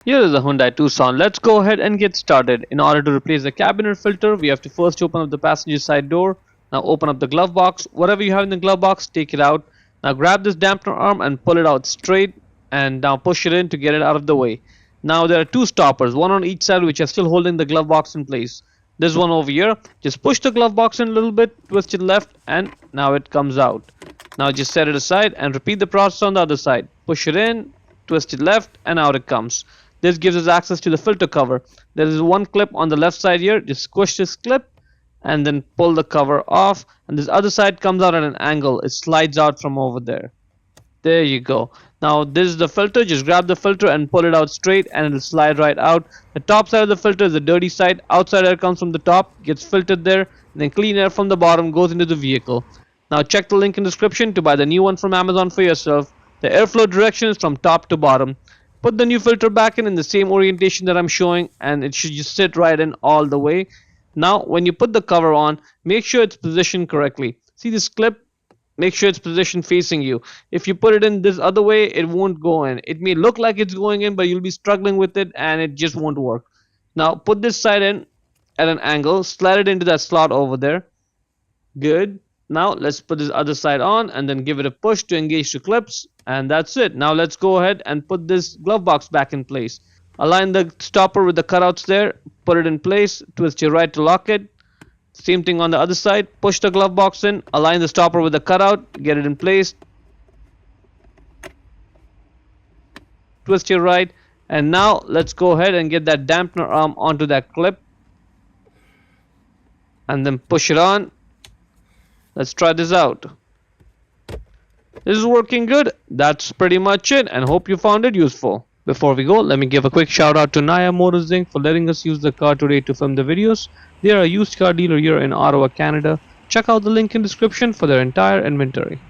Here is a Hyundai Tucson. Let's go ahead and get started. In order to replace the cabinet filter, we have to first open up the passenger side door. Now open up the glove box. Whatever you have in the glove box, take it out. Now grab this dampener arm and pull it out straight and now push it in to get it out of the way. Now there are two stoppers, one on each side, which are still holding the glove box in place. This one over here, just push the glove box in a little bit, twist it left, and now it comes out. Now just set it aside and repeat the process on the other side. Push it in, twist it left, and out it comes. This gives us access to the filter cover. There is one clip on the left side here. Just squish this clip and then pull the cover off, and this other side comes out at an angle. It slides out from over there. There you go. Now this is the filter. Just grab the filter and pull it out straight and it'll slide right out. The top side of the filter is the dirty side. Outside air comes from the top, gets filtered there, and then clean air from the bottom goes into the vehicle. Now check the link in the description to buy the new one from Amazon for yourself. The airflow direction is from top to bottom. Put the new filter back in the same orientation that I'm showing, and it should just sit right in all the way. Now when you put the cover on, make sure it's positioned correctly. See this clip? Make sure it's positioned facing you. If you put it in this other way, it won't go in. It may look like it's going in, but you'll be struggling with it and it just won't work. Now put this side in at an angle, slide it into that slot over there. Good. Now let's put this other side on and then give it a push to engage the clips, and that's it. Now let's go ahead and put this glove box back in place. Align the stopper with the cutouts there, put it in place, twist your right to lock it. Same thing on the other side. Push the glove box in, align the stopper with the cutout, get it in place, twist your right, and now let's go ahead and get that dampener arm onto that clip and then push it on. Let's try this out. This is working good. That's pretty much it, and hope you found it useful. Before we go, let me give a quick shout out to Naya Motors Inc. for letting us use the car today to film the videos. They are a used car dealer here in Ottawa, Canada. Check out the link in the description for their entire inventory.